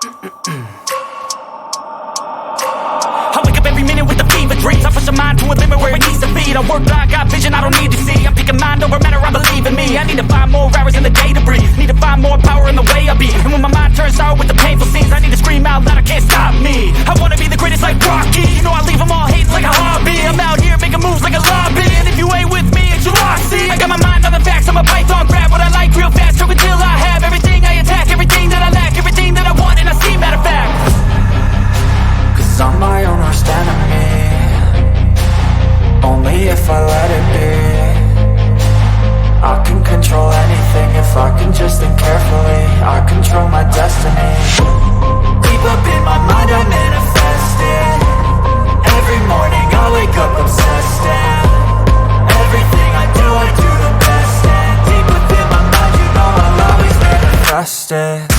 I wake up every minute with the fever dreams. I push my mind to a limit where it needs to be. I work blind, got vision I don't need to see. I'm picking mind over matter, I believe in me. I need to find more hours in the day to breathe. Need to find more power in the way I be. And when my mind turns sour with the painful scenes, I need to scream out loud, I can't stop me. I wanna be the greatest like Rocky. You know I leave them all hating like a hobby. I'm out here making moves like a lobby. And if you ain't with me, it's your loss, see. I got my mind on the facts, I'm a python, grab what I like real fast. Choke until I have everything I attack, everything that I lack, everything that I want, and I see, matter of fact. Cause I'm my own worst enemy. Only if I let it be. I can control anything if I can just think carefully. I control my destiny. Deep up in my mind I manifest it. Every morning I wake up obsessed, and everything I do the best. And deep within my mind, you know I'll always manifest it.